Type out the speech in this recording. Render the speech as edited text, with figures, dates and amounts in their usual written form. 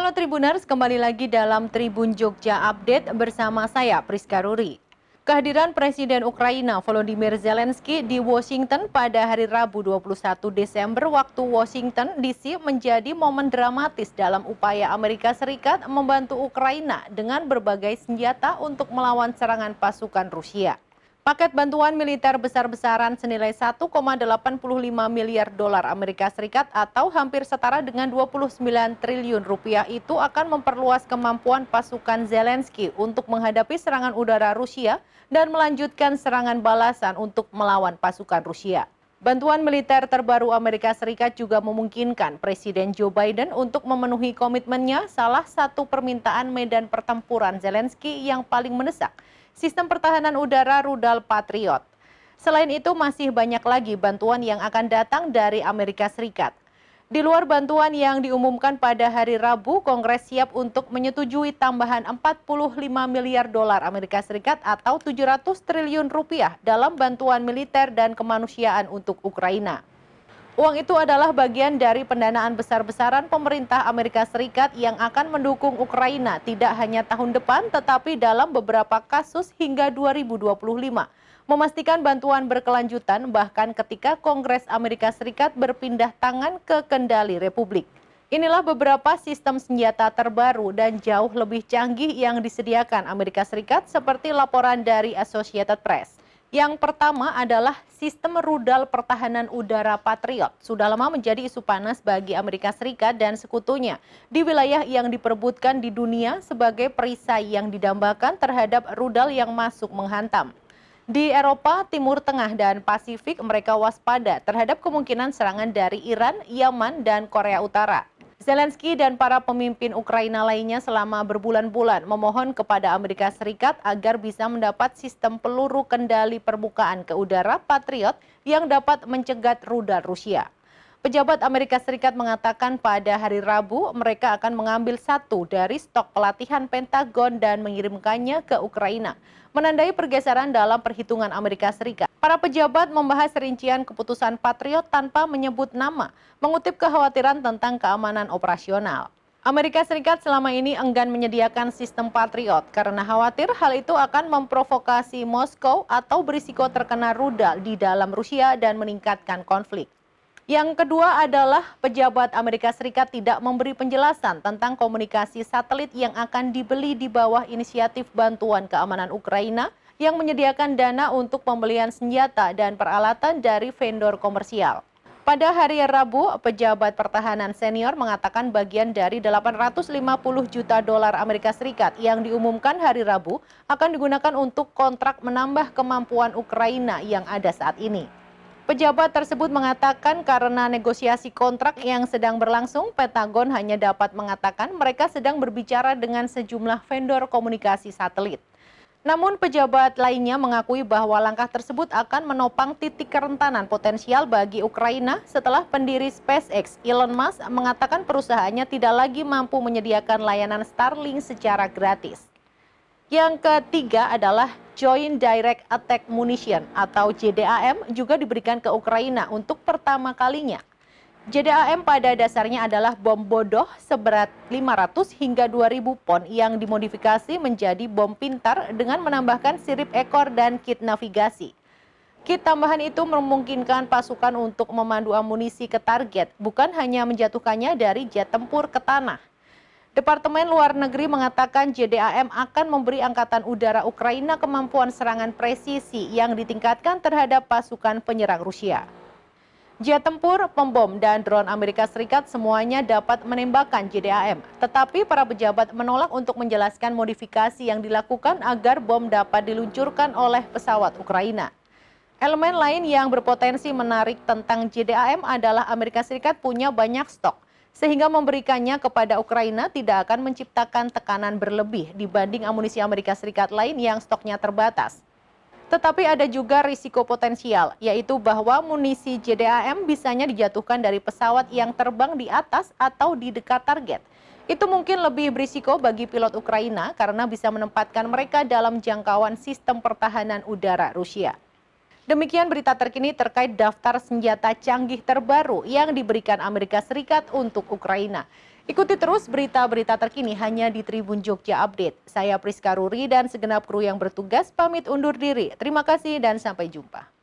Halo Tribuners, kembali lagi dalam Tribun Jogja Update bersama saya Priska Ruri. Kehadiran Presiden Ukraina Volodymyr Zelensky di Washington pada hari Rabu 21 Desember waktu Washington DC menjadi momen dramatis dalam upaya Amerika Serikat membantu Ukraina dengan berbagai senjata untuk melawan serangan pasukan Rusia. Paket bantuan militer besar-besaran senilai 1,85 miliar dolar Amerika Serikat atau hampir setara dengan 29 triliun rupiah itu akan memperluas kemampuan pasukan Zelensky untuk menghadapi serangan udara Rusia dan melanjutkan serangan balasan untuk melawan pasukan Rusia. Bantuan militer terbaru Amerika Serikat juga memungkinkan Presiden Joe Biden untuk memenuhi komitmennya, salah satu permintaan medan pertempuran Zelensky yang paling mendesak, sistem pertahanan udara rudal Patriot. Selain itu masih banyak lagi bantuan yang akan datang dari Amerika Serikat. Di luar bantuan yang diumumkan pada hari Rabu, Kongres siap untuk menyetujui tambahan 45 miliar dolar Amerika Serikat atau 700 triliun rupiah dalam bantuan militer dan kemanusiaan untuk Ukraina. Uang itu adalah bagian dari pendanaan besar-besaran pemerintah Amerika Serikat yang akan mendukung Ukraina tidak hanya tahun depan tetapi dalam beberapa kasus hingga 2025. Memastikan bantuan berkelanjutan bahkan ketika Kongres Amerika Serikat berpindah tangan ke kendali Republik. Inilah beberapa sistem senjata terbaru dan jauh lebih canggih yang disediakan Amerika Serikat seperti laporan dari Associated Press. Yang pertama adalah sistem rudal pertahanan udara Patriot. Sudah lama menjadi isu panas bagi Amerika Serikat dan sekutunya di wilayah yang diperebutkan di dunia sebagai perisai yang didambakan terhadap rudal yang masuk menghantam. Di Eropa, Timur Tengah, dan Pasifik mereka waspada terhadap kemungkinan serangan dari Iran, Yaman, dan Korea Utara. Zelensky dan para pemimpin Ukraina lainnya selama berbulan-bulan memohon kepada Amerika Serikat agar bisa mendapat sistem peluru kendali permukaan ke udara Patriot yang dapat mencegat rudal Rusia. Pejabat Amerika Serikat mengatakan pada hari Rabu mereka akan mengambil satu dari stok pelatihan Pentagon dan mengirimkannya ke Ukraina, menandai pergeseran dalam perhitungan Amerika Serikat. Para pejabat membahas rincian keputusan Patriot tanpa menyebut nama, mengutip kekhawatiran tentang keamanan operasional. Amerika Serikat selama ini enggan menyediakan sistem Patriot karena khawatir hal itu akan memprovokasi Moskow atau berisiko terkena rudal di dalam Rusia dan meningkatkan konflik. Yang kedua adalah pejabat Amerika Serikat tidak memberi penjelasan tentang komunikasi satelit yang akan dibeli di bawah inisiatif bantuan keamanan Ukraina yang menyediakan dana untuk pembelian senjata dan peralatan dari vendor komersial. Pada hari Rabu, pejabat pertahanan senior mengatakan bagian dari 850 juta dolar Amerika Serikat yang diumumkan hari Rabu akan digunakan untuk kontrak menambah kemampuan Ukraina yang ada saat ini. Pejabat tersebut mengatakan karena negosiasi kontrak yang sedang berlangsung, Pentagon hanya dapat mengatakan mereka sedang berbicara dengan sejumlah vendor komunikasi satelit. Namun pejabat lainnya mengakui bahwa langkah tersebut akan menopang titik kerentanan potensial bagi Ukraina setelah pendiri SpaceX Elon Musk mengatakan perusahaannya tidak lagi mampu menyediakan layanan Starlink secara gratis. Yang ketiga adalah Joint Direct Attack Munition atau JDAM juga diberikan ke Ukraina untuk pertama kalinya. JDAM pada dasarnya adalah bom bodoh seberat 500 hingga 2000 pon yang dimodifikasi menjadi bom pintar dengan menambahkan sirip ekor dan kit navigasi. Kit tambahan itu memungkinkan pasukan untuk memandu amunisi ke target, bukan hanya menjatuhkannya dari jet tempur ke tanah. Departemen Luar Negeri mengatakan JDAM akan memberi Angkatan Udara Ukraina kemampuan serangan presisi yang ditingkatkan terhadap pasukan penyerang Rusia. Jet tempur, pembom, dan drone Amerika Serikat semuanya dapat menembakkan JDAM, tetapi para pejabat menolak untuk menjelaskan modifikasi yang dilakukan agar bom dapat diluncurkan oleh pesawat Ukraina. Elemen lain yang berpotensi menarik tentang JDAM adalah Amerika Serikat punya banyak stok, sehingga memberikannya kepada Ukraina tidak akan menciptakan tekanan berlebih dibanding amunisi Amerika Serikat lain yang stoknya terbatas. Tetapi ada juga risiko potensial, yaitu bahwa munisi JDAM bisanya dijatuhkan dari pesawat yang terbang di atas atau di dekat target. Itu mungkin lebih berisiko bagi pilot Ukraina karena bisa menempatkan mereka dalam jangkauan sistem pertahanan udara Rusia. Demikian berita terkini terkait daftar senjata canggih terbaru yang diberikan Amerika Serikat untuk Ukraina. Ikuti terus berita-berita terkini hanya di Tribun Jogja Update. Saya Priska Ruri dan segenap kru yang bertugas pamit undur diri. Terima kasih dan sampai jumpa.